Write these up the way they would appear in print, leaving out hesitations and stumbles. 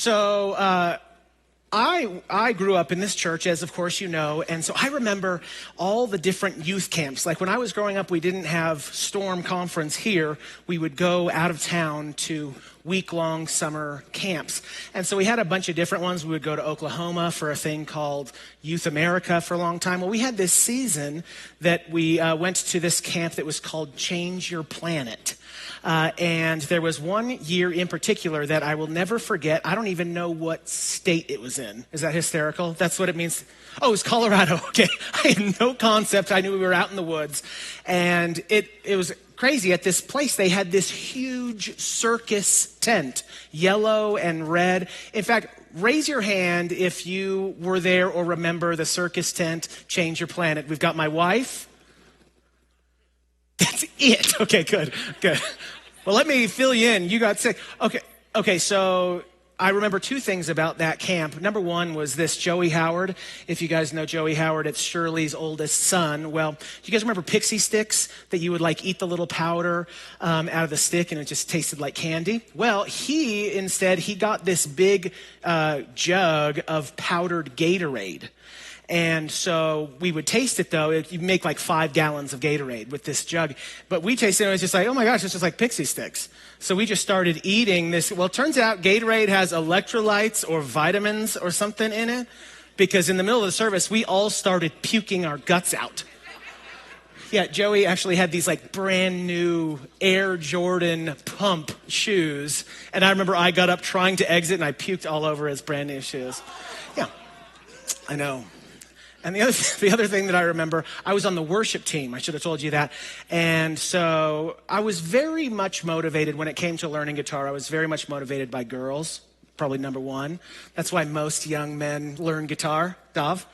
So I grew up in this church, as of course you know, and so I remember all the different youth camps. Like when I was growing up, we didn't have Storm Conference here. We would go out of town to week-long summer camps. And so we had a bunch of different ones. We would go to Oklahoma for a thing called Youth America for a long time. Well, we had this season that we went to this camp that was called Change Your Planet. And there was one year in particular that I will never forget. I don't even know what state it was in. Is that hysterical? That's what it means. Oh, it was Colorado. Okay. I had no concept. I knew we were out in the woods. And it was crazy. At this place, they had this huge circus tent, yellow and red. In fact, raise your hand if you were there or remember the circus tent, Change Your Planet. We've got my wife. That's it. Okay, good. Well, let me fill you in. You got sick. Okay, so I remember two things about that camp. Number one was this Joey Howard. If you guys know Joey Howard, it's Shirley's oldest son. Well, do you guys remember pixie sticks that you would like eat the little powder out of the stick and it just tasted like candy? Well, he got this big jug of powdered Gatorade. And so we would taste it, though. You make like 5 gallons of Gatorade with this jug. But we tasted it, and it was just like, oh my gosh, it's just like pixie sticks. So we just started eating this. Well, it turns out Gatorade has electrolytes or vitamins or something in it. Because in the middle of the service, we all started puking our guts out. Yeah, Joey actually had these like brand new Air Jordan pump shoes. And I remember I got up trying to exit, and I puked all over his brand new shoes. Yeah, I know. And the other thing that I remember, I was on the worship team. I should have told you that. And so I was very much motivated when it came to learning guitar. I was very much motivated by girls, probably number one. That's why most young men learn guitar. Dov?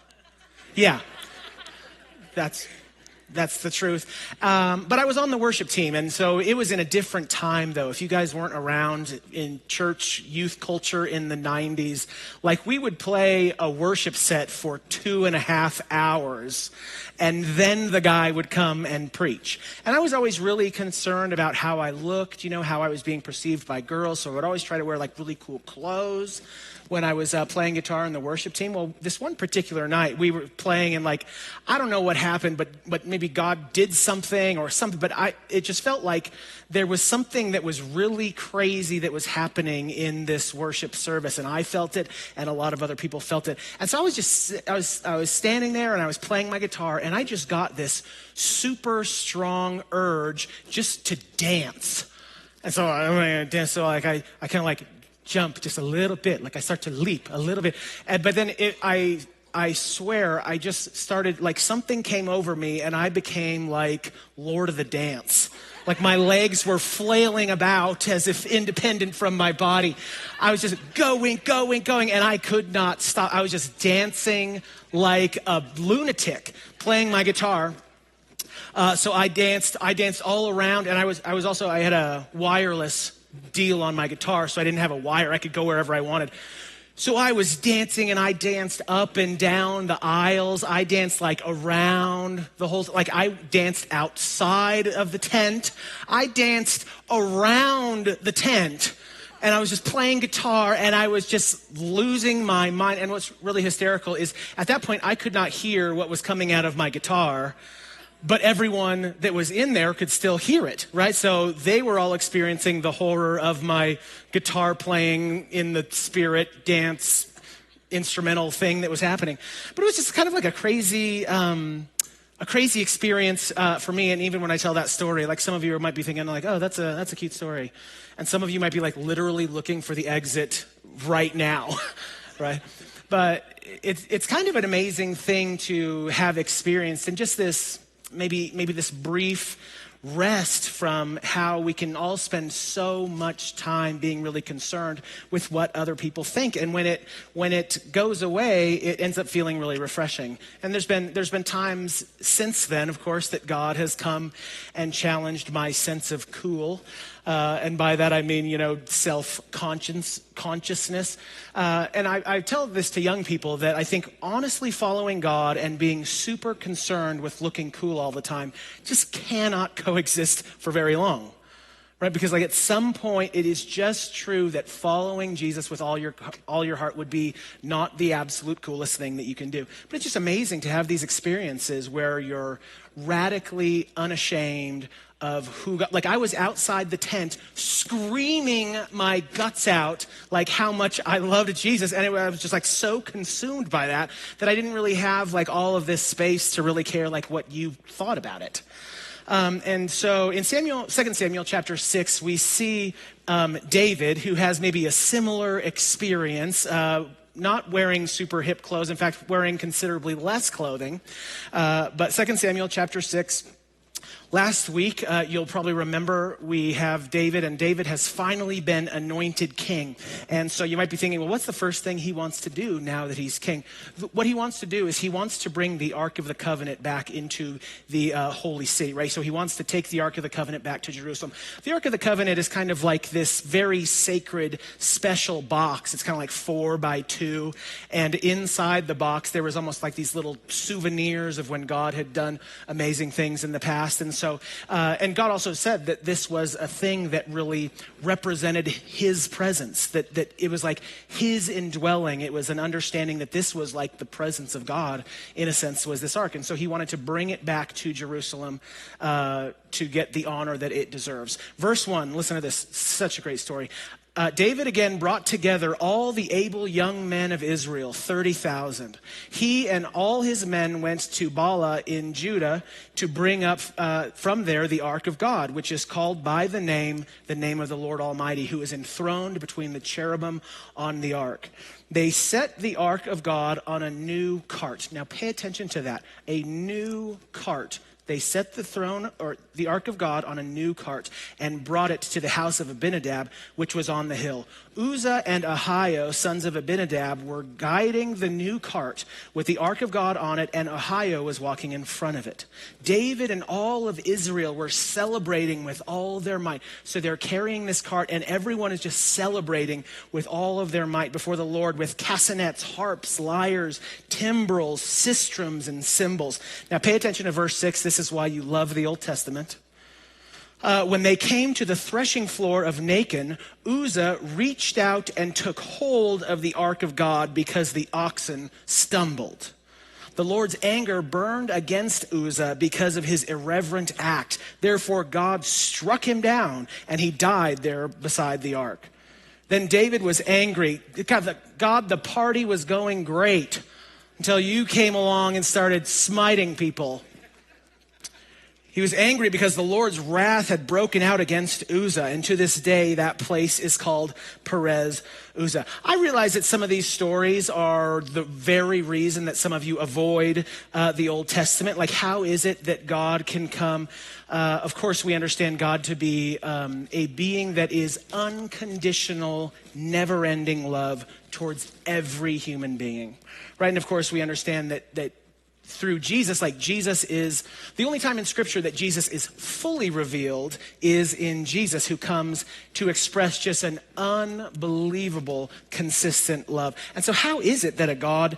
Yeah, that's the truth. But I was on the worship team, and so it was in a different time, though. If you guys weren't around in church youth culture in the 90s, like we would play a worship set for 2.5 hours, and then the guy would come and preach. And I was always really concerned about how I looked, how I was being perceived by girls, so I would always try to wear like really cool clothes when I was playing guitar in the worship team. Well, this one particular night, we were playing and like, I don't know what happened, but maybe God did something or something, but it just felt like there was something that was really crazy that was happening in this worship service, and I felt it, and a lot of other people felt it. And so I was standing there, and I was playing my guitar, and I just got this super strong urge just to dance. And so I'm going to dance, so like I kind of like jump just a little bit, like I start to leap a little bit. But then I swear, I just started, like something came over me and I became like Lord of the Dance. Like my legs were flailing about as if independent from my body. I was just going, and I could not stop. I was just dancing like a lunatic, playing my guitar. So I danced all around, and I had a wireless deal on my guitar, so I didn't have a wire. I could go wherever I wanted. So I was dancing, and I danced up and down the aisles. I danced like around the whole, like I danced outside of the tent. I danced around the tent, and I was just playing guitar, and I was just losing my mind. And what's really hysterical is at that point, I could not hear what was coming out of my guitar, but everyone that was in there could still hear it, right? So they were all experiencing the horror of my guitar playing in the spirit dance instrumental thing that was happening. But it was just kind of like a crazy experience for me. And even when I tell that story, like some of you might be thinking like, oh, that's a cute story. And some of you might be like literally looking for the exit right now, right? But it's kind of an amazing thing to have experienced, and just this, maybe this brief rest from how we can all spend so much time being really concerned with what other people think. And when it goes away, it ends up feeling really refreshing. And there's been times since then, of course, that God has come and challenged my sense of cool. And by that I mean, self-consciousness. And I tell this to young people that I think honestly following God and being super concerned with looking cool all the time just cannot coexist for very long, right? Because like at some point, it is just true that following Jesus with all your heart would be not the absolute coolest thing that you can do. But it's just amazing to have these experiences where you're radically unashamed of who God, like I was outside the tent screaming my guts out, like how much I loved Jesus. And I was just like so consumed by that I didn't really have like all of this space to really care like what you thought about it. And so in 2 Samuel chapter 6, we see David, who has maybe a similar experience, not wearing super hip clothes, in fact, wearing considerably less clothing. But 2 Samuel chapter 6, last week, you'll probably remember we have David, and David has finally been anointed king. And so you might be thinking, well, what's the first thing he wants to do now that he's king? What he wants to do is he wants to bring the Ark of the Covenant back into the Holy City, right? So he wants to take the Ark of the Covenant back to Jerusalem. The Ark of the Covenant is kind of like this very sacred, special box. It's kind of like 4 by 2. And inside the box, there was almost like these little souvenirs of when God had done amazing things in the past. And so, and God also said that this was a thing that really represented his presence, that it was like his indwelling. It was an understanding that this was like the presence of God, in a sense, was this ark. And so he wanted to bring it back to Jerusalem to get the honor that it deserves. Verse 1, listen to this, such a great story. David again brought together all the able young men of Israel, 30,000. He and all his men went to Bala in Judah to bring up from there the ark of God, which is called by the name of the Lord Almighty, who is enthroned between the cherubim on the ark. They set the ark of God on a new cart. Now pay attention to that, a new cart. They set the throne, or the ark of God, on a new cart and brought it to the house of Abinadab, which was on the hill. Uzzah and Ahio, sons of Abinadab, were guiding the new cart with the ark of God on it, and Ahio was walking in front of it. David and all of Israel were celebrating with all their might. So they're carrying this cart, and everyone is just celebrating with all of their might before the Lord with castanets, harps, lyres, timbrels, sistrums, and cymbals. Now pay attention to verse 6. This is why you love the Old Testament. When they came to the threshing floor of Nacon, Uzzah reached out and took hold of the ark of God because the oxen stumbled. The Lord's anger burned against Uzzah because of his irreverent act. Therefore, God struck him down, and he died there beside the ark. Then David was angry. God, the party was going great until you came along and started smiting people. He was angry because the Lord's wrath had broken out against Uzzah, and to this day that place is called Perez Uzzah. I realize that some of these stories are the very reason that some of you avoid the Old Testament. Like, how is it that God can come? Of course, we understand God to be a being that is unconditional, never-ending love towards every human being, right? And of course, we understand that through Jesus, like Jesus is, the only time in Scripture that Jesus is fully revealed is in Jesus, who comes to express just an unbelievable, consistent love. And so how is it that a God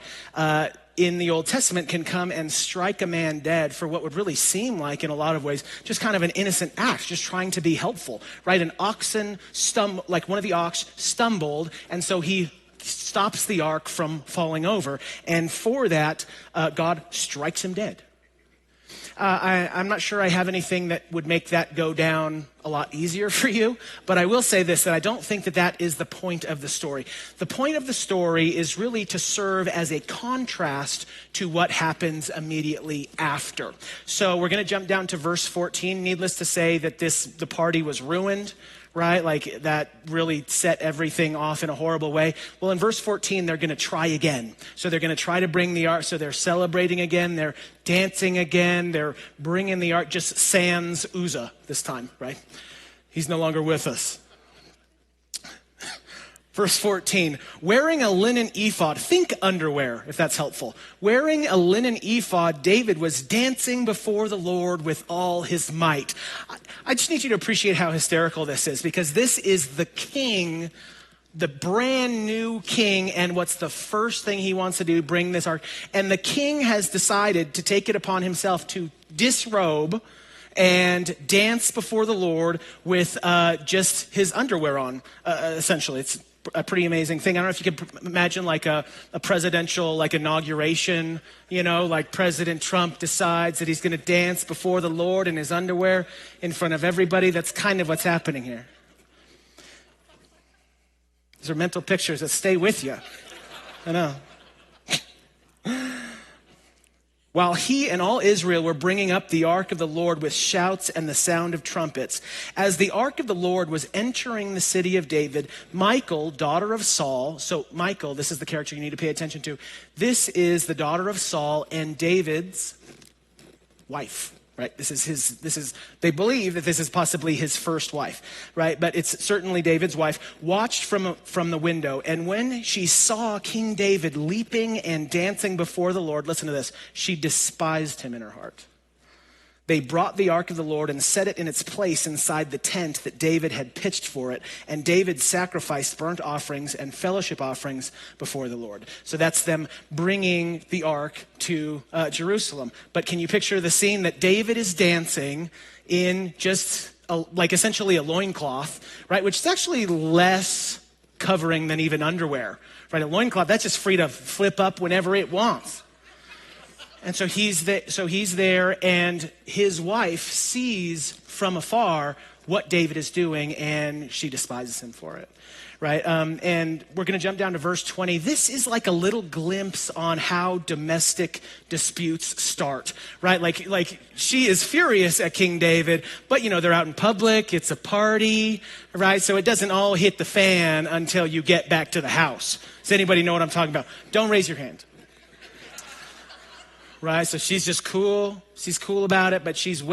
in the Old Testament can come and strike a man dead for what would really seem like, in a lot of ways, just kind of an innocent act, just trying to be helpful, right? An oxen like one of the ox stumbled, and so he stops the ark from falling over. And for that, God strikes him dead. I'm not sure I have anything that would make that go down a lot easier for you, but I will say this, that I don't think that is the point of the story. The point of the story is really to serve as a contrast to what happens immediately after. So we're going to jump down to verse 14. Needless to say that the party was ruined, right? Like that really set everything off in a horrible way. Well, in verse 14, they're going to try again. So they're going to try to bring the ark. So they're celebrating again. They're dancing again. They're bringing the ark, just sans Uzzah this time, right? He's no longer with us. Verse 14, wearing a linen ephod, think underwear, if that's helpful. Wearing a linen ephod, David was dancing before the Lord with all his might. I just need you to appreciate how hysterical this is, because this is the king, the brand new king, and what's the first thing he wants to do? Bring this ark. And the king has decided to take it upon himself to disrobe and dance before the Lord with just his underwear on, essentially. It's a pretty amazing thing. I don't know if you could imagine like a presidential like inauguration, like President Trump decides that he's going to dance before the Lord in his underwear in front of everybody. That's kind of what's happening here. These are mental pictures that stay with you. I know. While he and all Israel were bringing up the ark of the Lord with shouts and the sound of trumpets, as the ark of the Lord was entering the city of David, Michal, daughter of Saul, so Michal, this is the character you need to pay attention to. This is the daughter of Saul and David's wife. Right? They believe that this is possibly his first wife, right? But it's certainly David's wife, watched from the window. And when she saw King David leaping and dancing before the Lord, listen to this, she despised him in her heart. They brought the ark of the Lord and set it in its place inside the tent that David had pitched for it. And David sacrificed burnt offerings and fellowship offerings before the Lord. So that's them bringing the ark to Jerusalem. But can you picture the scene that David is dancing in just essentially a loincloth, right? Which is actually less covering than even underwear, right? A loincloth, that's just free to flip up whenever it wants. And so he's there, and his wife sees from afar what David is doing, and she despises him for it, right? And we're going to jump down to verse 20. This is like a little glimpse on how domestic disputes start, right? Like she is furious at King David, but they're out in public. It's a party, right? So it doesn't all hit the fan until you get back to the house. Does anybody know what I'm talking about? Don't raise your hand. Right, so she's just cool. She's cool about it, but she's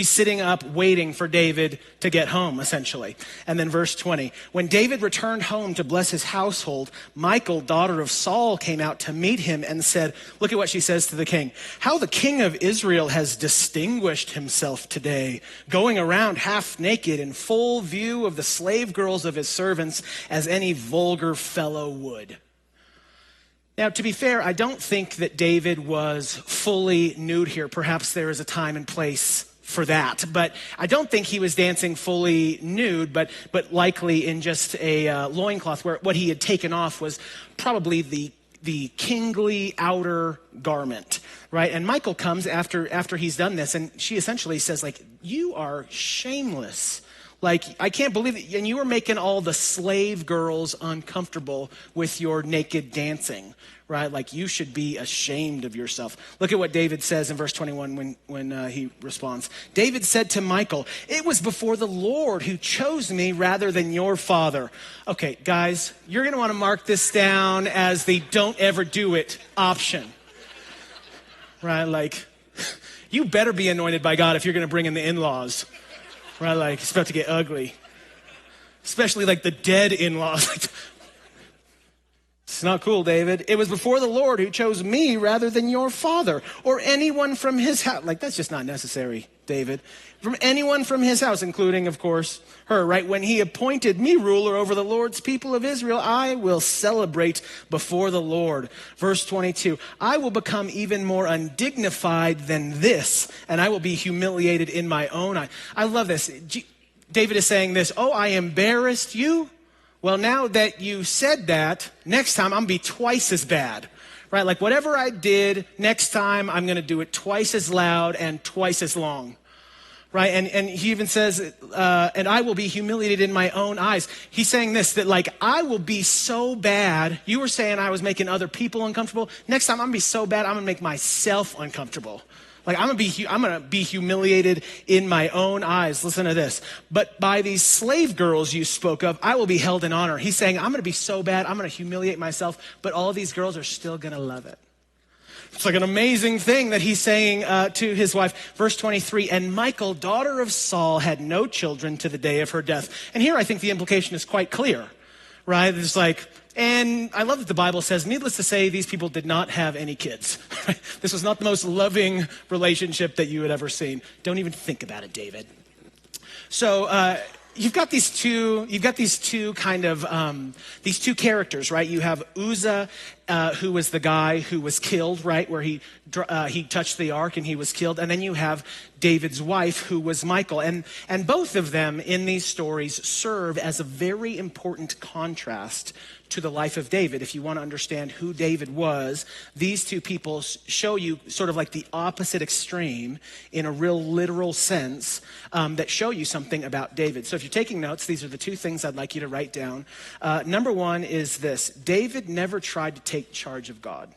sitting up waiting for David to get home, essentially. And then verse 20, when David returned home to bless his household, Michal, daughter of Saul, came out to meet him and said, look at what she says to the king. How the king of Israel has distinguished himself today, going around half naked in full view of the slave girls of his servants, as any vulgar fellow would. Now, to be fair, I don't think that David was fully nude here. Perhaps there is a time and place for that. But I don't think he was dancing fully nude, but likely in just a loincloth, where what he had taken off was probably the kingly outer garment, right? And Michal comes after he's done this, and she essentially says, you are shameless. I can't believe it. And you were making all the slave girls uncomfortable with your naked dancing, right? You should be ashamed of yourself. Look at what David says in verse 21 when he responds. David said to Michal, it was before the Lord who chose me rather than your father. Okay, guys, you're going to want to mark this down as the don't ever do it option, right? You better be anointed by God if you're going to bring in the in-laws. Right, it's about to get ugly. Especially the dead in-laws. It's not cool, David. It was before the Lord who chose me rather than your father or anyone from his house. That's just not necessary, David. From anyone from his house, including, of course, her, right? When he appointed me ruler over the Lord's people of Israel, I will celebrate before the Lord. Verse 22, I will become even more undignified than this, and I will be humiliated in my own eye. I love this. David is saying this, I embarrassed you? Well, now that you said that, next time I'm going to be twice as bad, right? Whatever I did, next time I'm going to do it twice as loud and twice as long. Right, and he even says, and I will be humiliated in my own eyes. He's saying this, that I will be so bad. You were saying I was making other people uncomfortable. Next time I'm gonna be so bad, I'm gonna make myself uncomfortable. I'm gonna be humiliated in my own eyes. Listen to this. But by these slave girls you spoke of, I will be held in honor. He's saying, I'm gonna be so bad, I'm gonna humiliate myself, but all of these girls are still gonna love it. It's an amazing thing that he's saying to his wife. Verse 23, and Michal, daughter of Saul, had no children to the day of her death. And here I think the implication is quite clear, right? It's and I love that the Bible says, needless to say, these people did not have any kids. Right? This was not the most loving relationship that you had ever seen. Don't even think about it, David. So you've got these two kind of these two characters, right? You have Uzzah, who was the guy who was killed, right, where he touched the ark and he was killed, and then you have David's wife, who was Michal, and both of them in these stories serve as a very important contrast to the life of David. If you want to understand who David was, these two people show you sort of like the opposite extreme in a real literal sense, that show you something about David. So if you're taking notes, these are the two things I'd like you to write down. Number one is this: David never tried to take charge of God.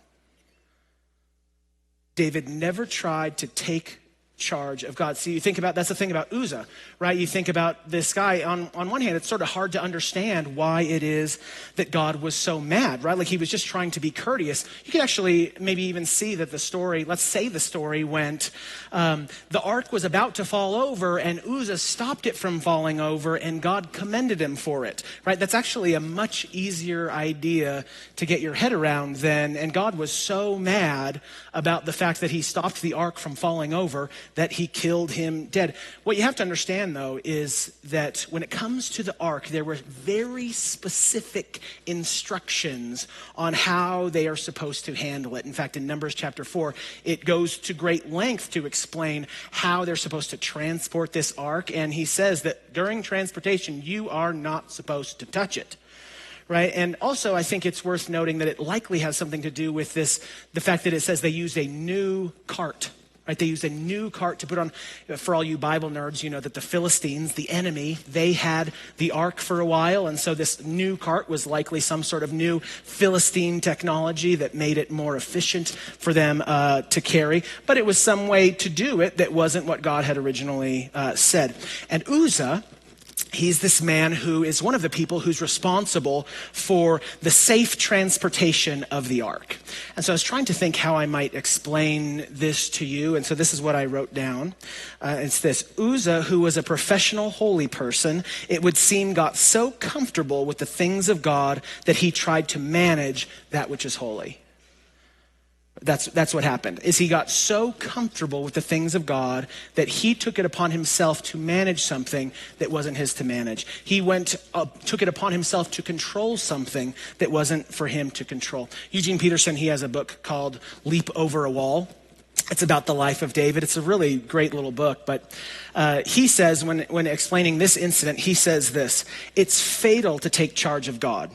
David never tried to take charge of God. See, you think about, that's the thing about Uzzah, right? You think about this guy, on one hand, it's sort of hard to understand why it is that God was so mad, right? Like he was just trying to be courteous. You could actually maybe even see that the story, let's say the story went, the ark was about to fall over and Uzzah stopped it from falling over and God commended him for it, right? That's actually a much easier idea to get your head around than, and God was so mad about the fact that he stopped the ark from falling over that he killed him dead. What you have to understand, though, is that when it comes to the ark, there were very specific instructions on how they are supposed to handle it. In fact, in Numbers chapter 4, it goes to great length to explain how they're supposed to transport this ark. And he says that during transportation, you are not supposed to touch it. Right? And also, I think it's worth noting that it likely has something to do with this, the fact that it says they used a new cart. Right? They used a new cart to put on. For all you Bible nerds, you know that the Philistines, the enemy, they had the ark for a while. And so this new cart was likely some sort of new Philistine technology that made it more efficient for them to carry. But it was some way to do it that wasn't what God had originally said. And Uzzah, he's this man who is one of the people who's responsible for the safe transportation of the ark. And so I was trying to think how I might explain this to you. And so this is what I wrote down. It's this: Uzzah, who was a professional holy person, it would seem got so comfortable with the things of God that he tried to manage that which is holy. That's what happened, is he got so comfortable with the things of God that he took it upon himself to manage something that wasn't his to manage. He took it upon himself to control something that wasn't for him to control. Eugene Peterson, he has a book called Leap Over a Wall. It's about the life of David. It's a really great little book, but he says, when explaining this incident, he says this: it's fatal to take charge of God.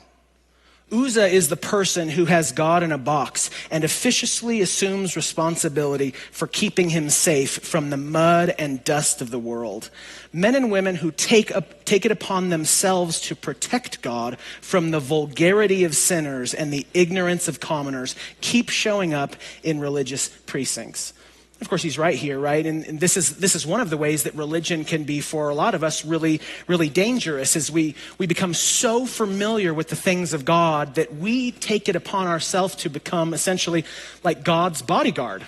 Uzzah is the person who has God in a box and officiously assumes responsibility for keeping him safe from the mud and dust of the world. Men and women who take it upon themselves to protect God from the vulgarity of sinners and the ignorance of commoners keep showing up in religious precincts. Of course, he's right here, right? And this is one of the ways that religion can be, for a lot of us, really, really dangerous, is we become so familiar with the things of God that we take it upon ourselves to become essentially like God's bodyguard,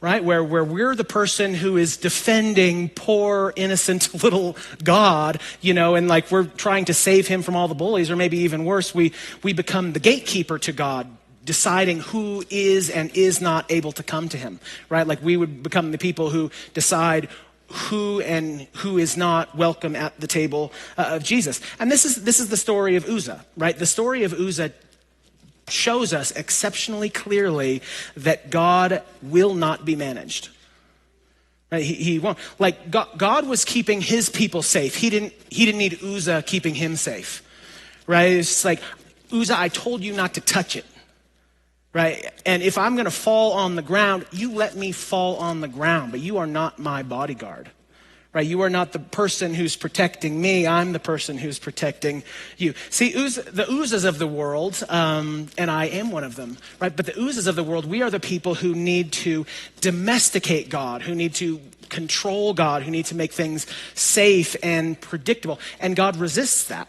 right? Where we're the person who is defending poor, innocent little God, you know, and like we're trying to save him from all the bullies, or maybe even worse, we become the gatekeeper to God, deciding who is and is not able to come to him, right? Like we would become the people who decide who and who is not welcome at the table of Jesus. And this is the story of Uzzah, right? The story of Uzzah shows us exceptionally clearly that God will not be managed. Right? He won't. Like God was keeping his people safe. He didn't need Uzzah keeping him safe, right? It's like, Uzzah, I told you not to touch it. Right? And if I'm going to fall on the ground, you let me fall on the ground, but you are not my bodyguard. Right? You are not the person who's protecting me. I'm the person who's protecting you. See, the Uzzahs of the world, and I am one of them, right? But the Uzzahs of the world, we are the people who need to domesticate God, who need to control God, who need to make things safe and predictable. And God resists that.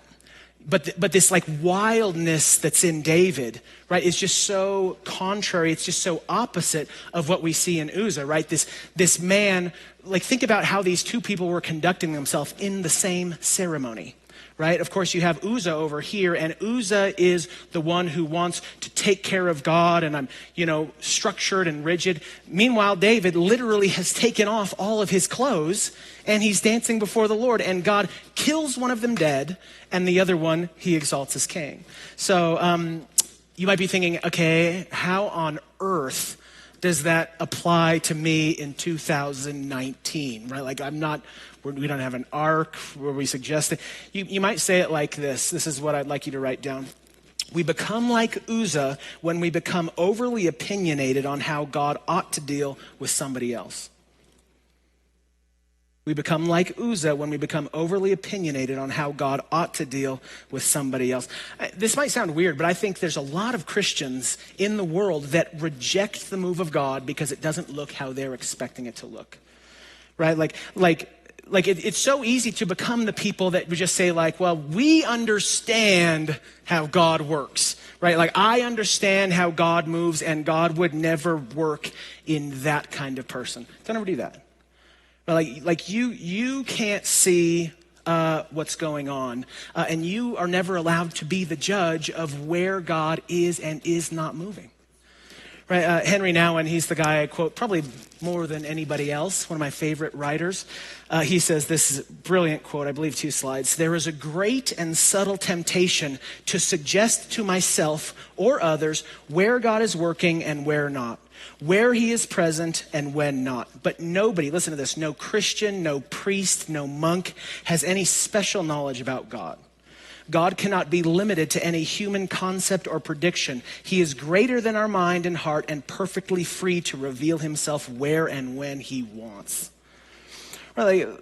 But this like wildness that's in David, right, is just so contrary. It's just so opposite of what we see in Uzzah, right? This man, like think about how these two people were conducting themselves in the same ceremony, right? Of course, you have Uzzah over here, and Uzzah is the one who wants to take care of God, and I'm, structured and rigid. Meanwhile, David literally has taken off all of his clothes, and he's dancing before the Lord, and God kills one of them dead, and the other one he exalts as king. So you might be thinking, okay, how on earth does that apply to me in 2019, right? Like we don't have an arc where we suggest it. You might say it like this. This is what I'd like you to write down. We become like Uzzah when we become overly opinionated on how God ought to deal with somebody else. We become like Uzzah when we become overly opinionated on how God ought to deal with somebody else. This might sound weird, but I think there's a lot of Christians in the world that reject the move of God because it doesn't look how they're expecting it to look, right? It's so easy to become the people that would just say well, we understand how God works, right? Like, I understand how God moves, and God would never work in that kind of person. Don't ever do that. Like you can't see what's going on, and you are never allowed to be the judge of where God is and is not moving. Right? Henry Nouwen, he's the guy I quote probably more than anybody else, one of my favorite writers. He says, this is a brilliant quote, I believe 2 slides. There is a great and subtle temptation to suggest to myself or others where God is working and where not, where he is present and when not. But nobody, listen to this, no Christian, no priest, no monk has any special knowledge about God. God cannot be limited to any human concept or prediction. He is greater than our mind and heart and perfectly free to reveal himself where and when he wants. Really, and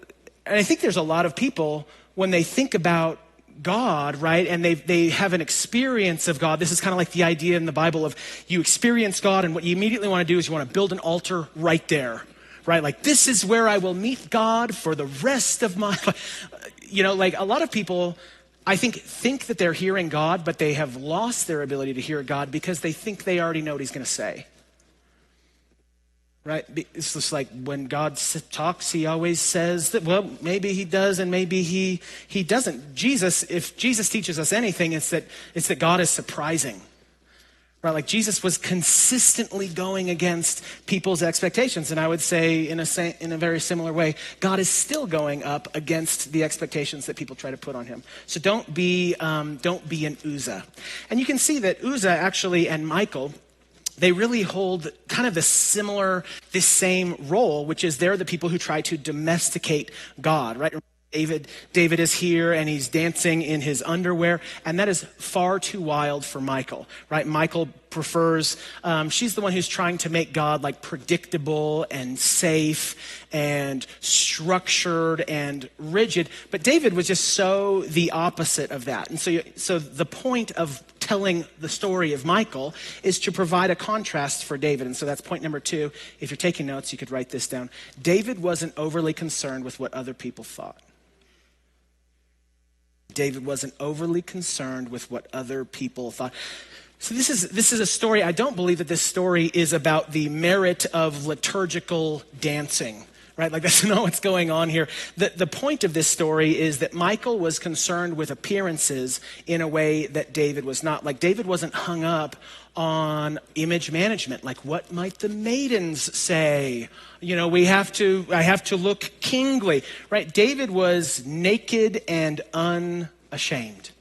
I think there's a lot of people, when they think about God, right, and they have an experience of God. This is kind of like the idea in the Bible of you experience God, and what you immediately want to do is you want to build an altar right there, right? Like, this is where I will meet God for the rest of my life. Like, a lot of people, I think that they're hearing God, but they have lost their ability to hear God because they think they already know what he's going to say. Right? It's just like when God talks, he always says that, well, maybe he does and maybe he doesn't. If Jesus teaches us anything, it's that God is surprising. Right? Like, Jesus was consistently going against people's expectations. And I would say in a very similar way, God is still going up against the expectations that people try to put on him. So don't be an Uzzah. And you can see that Uzzah actually and Michael, they really hold kind of this same role, which is they're the people who try to domesticate God, right? David is here and he's dancing in his underwear, and that is far too wild for Michael, right? Michael prefers, she's the one who's trying to make God like predictable and safe and structured and rigid, but David was just so the opposite of that. And so the point of telling the story of Michael is to provide a contrast for David. And so that's point number 2. If you're taking notes, you could write this down. David wasn't overly concerned with what other people thought. David wasn't overly concerned with what other people thought. So this is a story. I don't believe that this story is about the merit of liturgical dancing, right? Like, that's not what's going on here. The point of this story is that Michael was concerned with appearances in a way that David was not. Like, David wasn't hung up on image management. Like, what might the maidens say? I have to look kingly, right? David was naked and unashamed.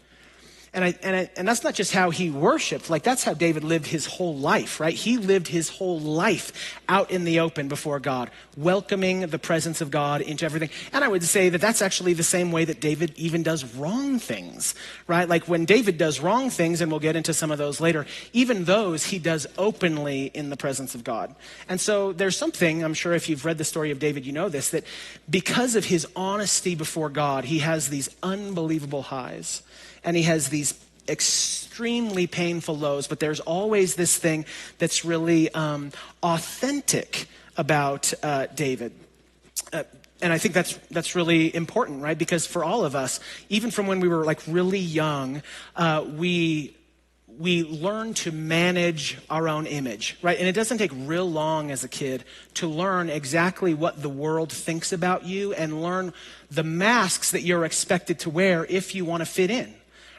And that's not just how he worshiped. Like, that's how David lived his whole life, right? He lived his whole life out in the open before God, welcoming the presence of God into everything. And I would say that that's actually the same way that David even does wrong things, right? Like, when David does wrong things, and we'll get into some of those later, even those he does openly in the presence of God. And so there's something, I'm sure if you've read the story of David, you know this, that because of his honesty before God, he has these unbelievable highs. And he has these extremely painful lows, but there's always this thing that's really authentic about David. And I think that's really important, right? Because for all of us, even from when we were like really young, we we learn to manage our own image, right? And it doesn't take real long as a kid to learn exactly what the world thinks about you and learn the masks that you're expected to wear if you want to fit in,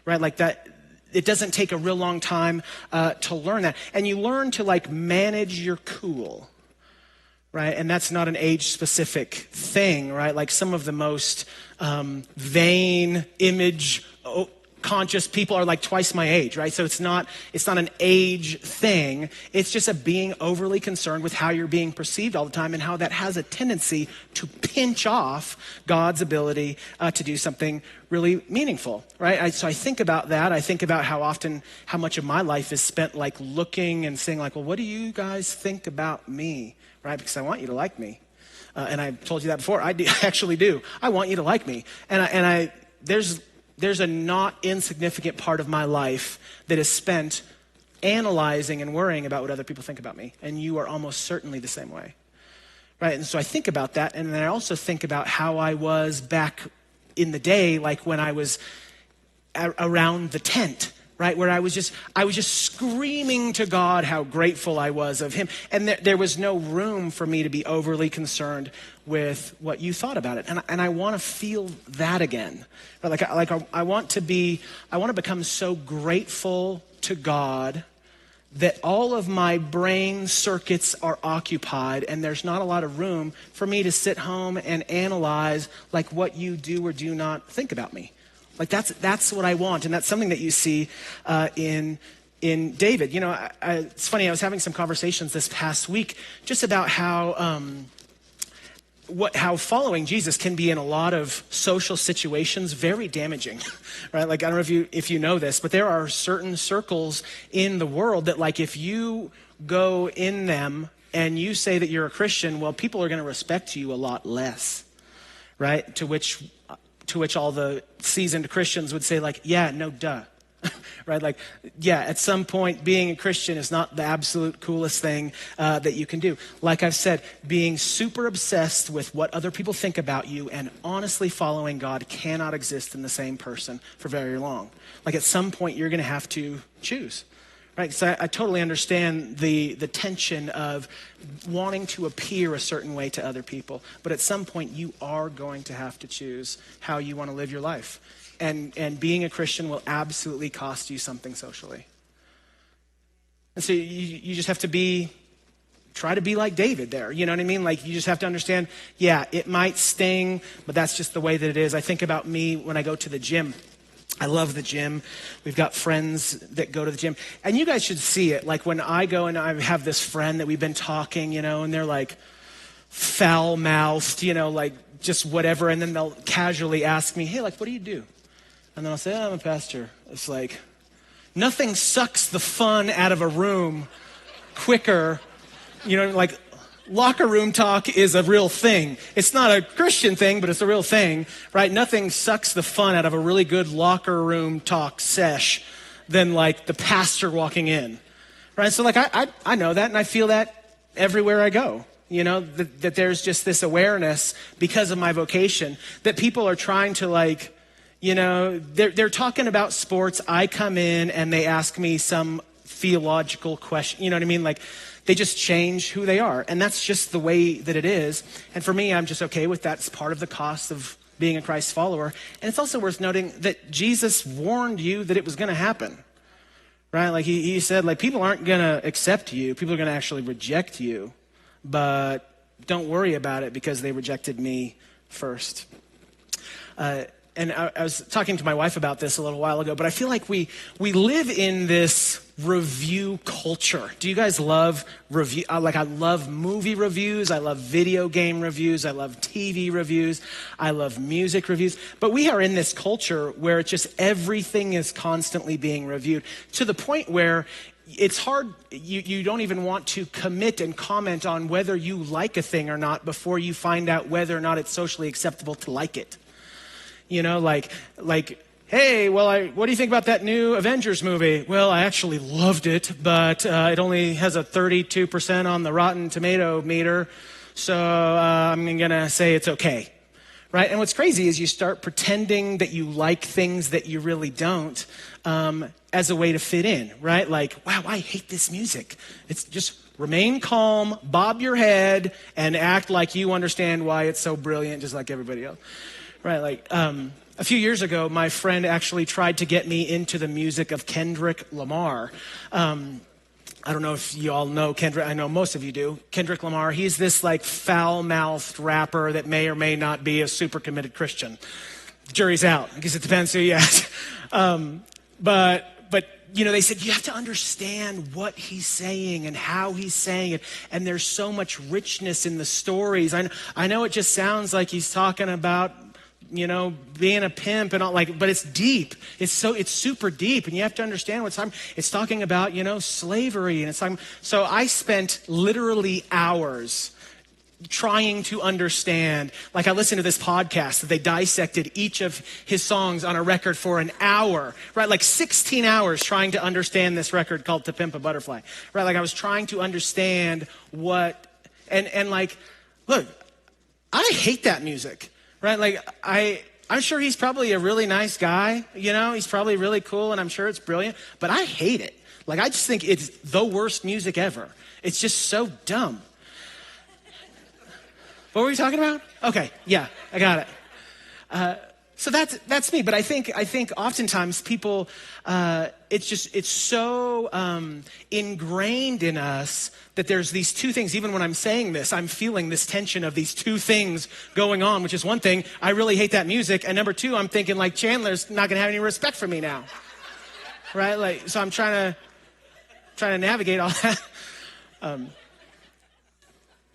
right? Like that, it doesn't take a real long time to learn that. And you learn to like manage your cool, right? And that's not an age-specific thing, right? Like some of the most vain image conscious people are like twice my age, right? So it's not an age thing. It's just a being overly concerned with how you're being perceived all the time and how that has a tendency to pinch off God's ability to do something really meaningful, right? So I think about that. I think about how much of my life is spent like looking and saying like, well, what do you guys think about me, right? Because I want you to like me. And I told you that before. I actually do. I want you to like me. And there's a not insignificant part of my life that is spent analyzing and worrying about what other people think about me. And you are almost certainly the same way, right? And so I think about that. And then I also think about how I was back in the day, like when I was around the tent, right? Where I was just screaming to God how grateful I was of him. And there was no room for me to be overly concerned with what you thought about it. And I want to feel that again. I want to become so grateful to God that all of my brain circuits are occupied and there's not a lot of room for me to sit home and analyze like what you do or do not think about me. Like that's what I want, and that's something that you see in David. You know, it's funny. I was having some conversations this past week just about how following Jesus can be in a lot of social situations very damaging, right? Like I don't know if you know this, but there are certain circles in the world that like if you go in them and you say that you're a Christian, well, people are going to respect you a lot less, right? To which all the seasoned Christians would say like, yeah, no, duh, right? Like, yeah, at some point being a Christian is not the absolute coolest thing that you can do. Like I've said, being super obsessed with what other people think about you and honestly following God cannot exist in the same person for very long. Like at some point you're gonna have to choose. Right, so I totally understand the tension of wanting to appear a certain way to other people, but at some point you are going to have to choose how you want to live your life, and being a Christian will absolutely cost you something socially. And so you just have to try to be like David there. You know what I mean? Like you just have to understand, yeah, it might sting, but that's just the way that it is. I think about me when I go to the gym. I love the gym. We've got friends that go to the gym. And you guys should see it. Like when I go and I have this friend that we've been talking, you know, and they're like foul-mouthed, you know, like just whatever. And then they'll casually ask me, hey, like, what do you do? And then I'll say, I'm a pastor. It's like, nothing sucks the fun out of a room quicker. You know, like locker room talk is a real thing. It's not a Christian thing, but it's a real thing, right? Nothing sucks the fun out of a really good locker room talk sesh than like the pastor walking in, right? So like I know that, and I feel that everywhere I go, you know, that there's just this awareness because of my vocation that people are trying to like, you know, they're talking about sports. I come in and they ask me some theological question, you know what I mean? Like, they just change who they are. And that's just the way that it is. And for me, I'm just okay with that. It's part of the cost of being a Christ follower. And it's also worth noting that Jesus warned you that it was going to happen, right? Like he said, like, people aren't going to accept you. People are going to actually reject you. But don't worry about it because they rejected me first. And I was talking to my wife about this a little while ago, but I feel like we live in this review culture. Do you guys love review? I love movie reviews. I love video game reviews. I love TV reviews. I love music reviews. But we are in this culture where it's just everything is constantly being reviewed to the point where it's hard. You don't even want to commit and comment on whether you like a thing or not before you find out whether or not it's socially acceptable to like it. You know, like, hey, well, what do you think about that new Avengers movie? Well, I actually loved it, but it only has a 32% on the Rotten Tomato meter, so I'm going to say it's okay, right? And what's crazy is you start pretending that you like things that you really don't, as a way to fit in, right? Like, wow, I hate this music. It's just remain calm, bob your head, and act like you understand why it's so brilliant, just like everybody else, right? Like, a few years ago, my friend actually tried to get me into the music of Kendrick Lamar. I don't know if you all know Kendrick. I know most of you do. Kendrick Lamar, he's this like foul-mouthed rapper that may or may not be a super committed Christian. The jury's out. I guess it depends who you ask. But they said you have to understand what he's saying and how he's saying it. And there's so much richness in the stories. I know it just sounds like he's talking about being a pimp and all, but it's deep. It's super deep, and you have to understand what's talking. It's talking about, slavery, and it's talking. So I spent literally hours trying to understand. Like, I listened to this podcast that they dissected each of his songs on a record for an hour, right? Like 16 hours trying to understand this record called To Pimp a Butterfly, right? Like, I was trying to understand and like, look, I hate that music. Right, like I'm sure he's probably a really nice guy, he's probably really cool, and I'm sure it's brilliant, but I hate it. Like, I just think it's the worst music ever. It's just so dumb. What were we talking about? Okay, yeah, I got it. So that's me, but I think oftentimes people, it's so ingrained in us that there's these two things. Even when I'm saying this, I'm feeling this tension of these two things going on, which is one thing, I really hate that music, and number two, I'm thinking like Chandler's not gonna have any respect for me now, right? Like, so I'm trying to navigate all that.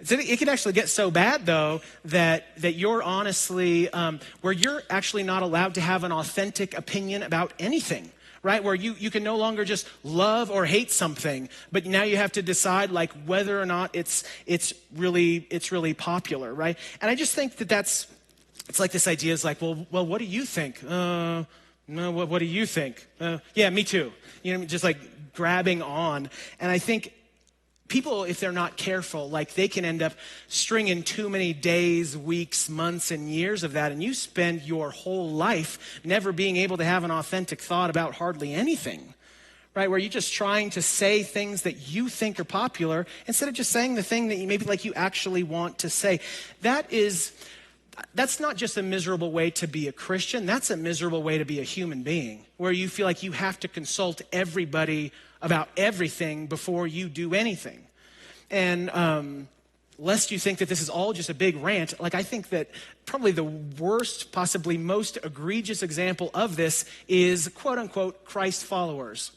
It can actually get so bad, though, that you're honestly, where you're actually not allowed to have an authentic opinion about anything, right? Where you can no longer just love or hate something, but now you have to decide like whether or not it's really popular, right? And I just think it's like this idea is like, well, what do you think? No, what do you think? Yeah, me too. Just like grabbing on, and I think people, if they're not careful, like they can end up stringing too many days, weeks, months, and years of that, and you spend your whole life never being able to have an authentic thought about hardly anything, right? Where you're just trying to say things that you think are popular instead of just saying the thing that you actually want to say. That's not just a miserable way to be a Christian, that's a miserable way to be a human being, where you feel like you have to consult everybody about everything before you do anything. And lest you think that this is all just a big rant, like I think that probably the worst, possibly most egregious example of this is quote unquote Christ followers,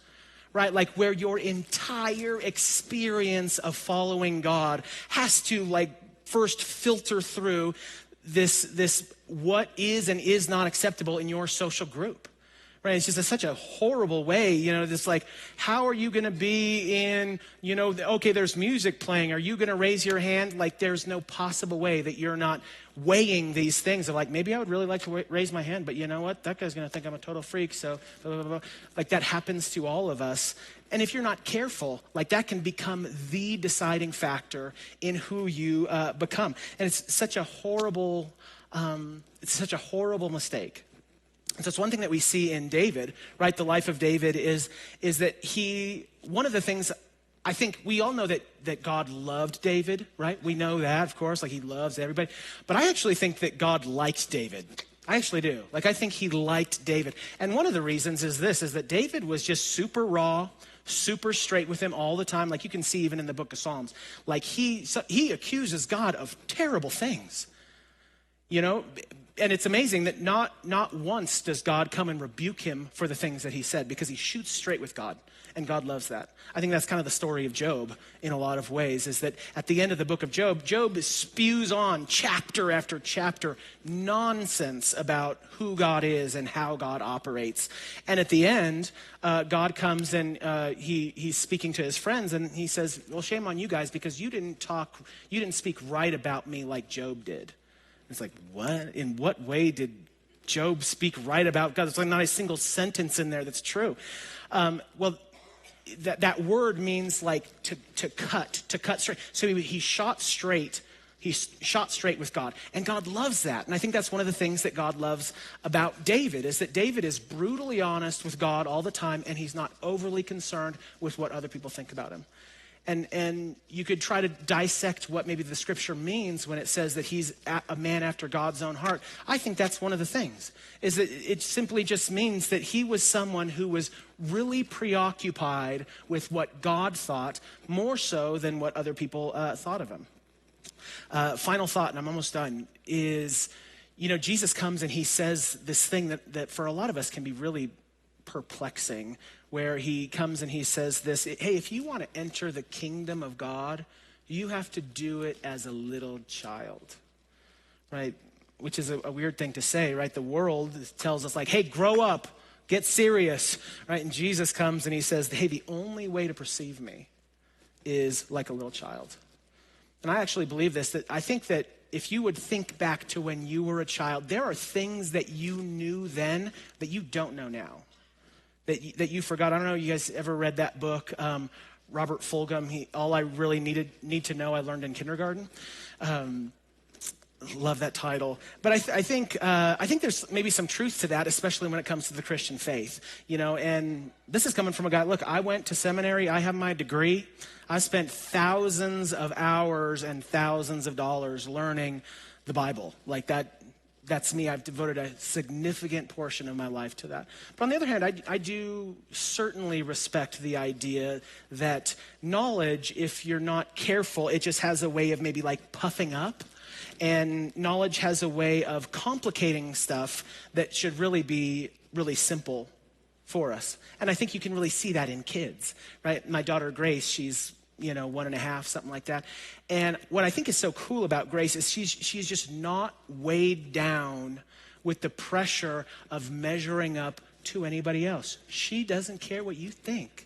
right? Like where your entire experience of following God has to like first filter through this what is and is not acceptable in your social group. Right? It's just such a horrible way, this like, how are you going to be in, okay, there's music playing. Are you going to raise your hand? Like, there's no possible way that you're not weighing these things of like, maybe I would really like to raise my hand, but you know what? That guy's going to think I'm a total freak. So blah, blah, blah. Like that happens to all of us. And if you're not careful, like that can become the deciding factor in who you become. And it's such a horrible mistake. And so it's one thing that we see in David, right? The life of David is that one of the things, I think we all know that God loved David, right? We know that, of course, like he loves everybody. But I actually think that God liked David. I actually do. Like I think he liked David. And one of the reasons is that David was just super raw, super straight with him all the time. Like you can see even in the book of Psalms, like he accuses God of terrible things, And it's amazing that not once does God come and rebuke him for the things that he said, because he shoots straight with God, and God loves that. I think that's kind of the story of Job in a lot of ways, is that at the end of the book of Job spews on chapter after chapter nonsense about who God is and how God operates. And at the end, God comes and he's speaking to his friends, and he says, well, shame on you guys, because you didn't speak right about me like Job did. It's like, what? In what way did Job speak right about God? There's like not a single sentence in there that's true. Well, that word means like to cut straight. So he shot straight He's shot straight with God. And God loves that. And I think that's one of the things that God loves about David, is that David is brutally honest with God all the time, and he's not overly concerned with what other people think about him. And you could try to dissect what maybe the scripture means when it says that he's a man after God's own heart. I think that's one of the things, is that it simply just means that he was someone who was really preoccupied with what God thought, more so than what other people thought of him. Final thought, and I'm almost done, is, Jesus comes and he says this thing that for a lot of us can be really perplexing, where he comes and he says this: hey, if you want to enter the kingdom of God, you have to do it as a little child, right? Which is a weird thing to say, right? The world tells us like, hey, grow up, get serious, right? And Jesus comes and he says, hey, the only way to perceive me is like a little child. And I actually believe this, that I think that if you would think back to when you were a child, there are things that you knew then that you don't know now, that you forgot. I don't know, you guys ever read that book, Robert Fulghum, All I Really Need to Know I Learned in Kindergarten. Love that title. But I think there's maybe some truth to that, especially when it comes to the Christian faith. And this is coming from a guy, look, I went to seminary, I have my degree. I spent thousands of hours and thousands of dollars learning the Bible. Like that's me. I've devoted a significant portion of my life to that. But on the other hand, I do certainly respect the idea that knowledge, if you're not careful, it just has a way of maybe like puffing up. And knowledge has a way of complicating stuff that should really be really simple for us. And I think you can really see that in kids, right? My daughter Grace, she's 1.5, something like that. And what I think is so cool about Grace is she's just not weighed down with the pressure of measuring up to anybody else. She doesn't care what you think.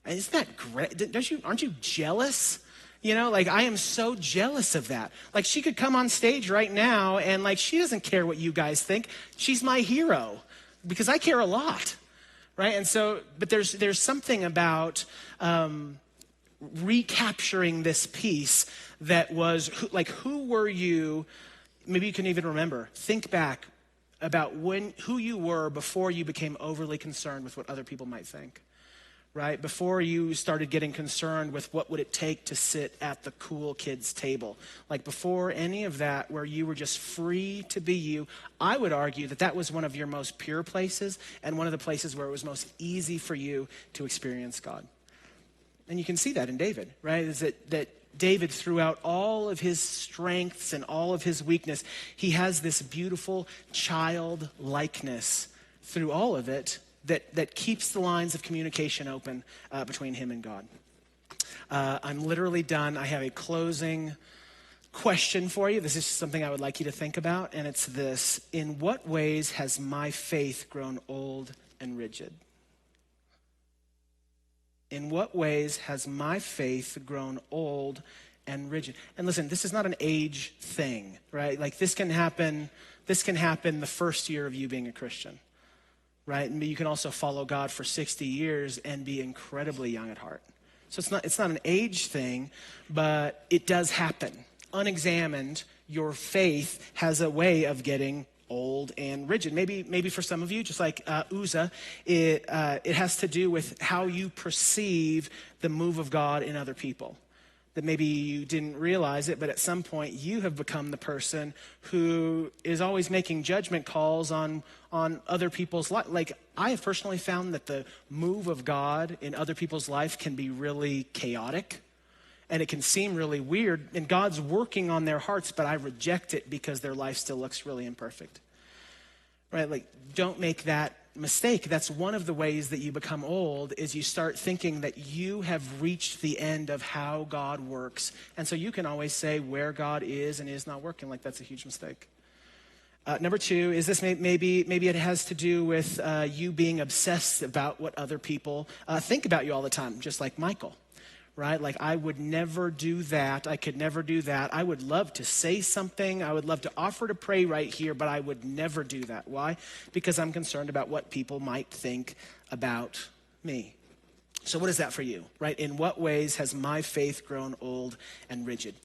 And isn't that great? Aren't you jealous? I am so jealous of that. Like, she could come on stage right now and like, she doesn't care what you guys think. She's my hero because I care a lot, right? And so, but there's something about recapturing this piece that was like, who were you? Maybe you can even remember. Think back about who you were before you became overly concerned with what other people might think. Right? Before you started getting concerned with what would it take to sit at the cool kids table. Like before any of that, where you were just free to be you, I would argue that was one of your most pure places and one of the places where it was most easy for you to experience God. And you can see that in David, right? Is that David, throughout all of his strengths and all of his weakness, he has this beautiful childlikeness through all of it that keeps the lines of communication open between him and God. I'm literally done. I have a closing question for you. This is something I would like you to think about, and it's this: in what ways has my faith grown old and rigid? In what ways has my faith grown old and rigid? And listen, this is not an age thing, right? Like this can happen the first year of you being a Christian. Right? And you can also follow God for 60 years and be incredibly young at heart. So it's not an age thing, but it does happen. Unexamined, your faith has a way of getting old and rigid. Maybe for some of you, just like Uzzah, it has to do with how you perceive the move of God in other people. That maybe you didn't realize it, but at some point you have become the person who is always making judgment calls on other people's life. Like, I have personally found that the move of God in other people's life can be really chaotic, and it can seem really weird, and God's working on their hearts, but I reject it because their life still looks really imperfect. Right? Like, don't make that mistake. That's one of the ways that you become old, is you start thinking that you have reached the end of how God works. And so you can always say where God is and is not working. Like, that's a huge mistake. Number two is this: maybe it has to do with you being obsessed about what other people think about you all the time, just like Michael. Right? Like, I would never do that. I could never do that. I would love to say something. I would love to offer to pray right here, but I would never do that. Why? Because I'm concerned about what people might think about me. So what is that for you, right? In what ways has my faith grown old and rigid?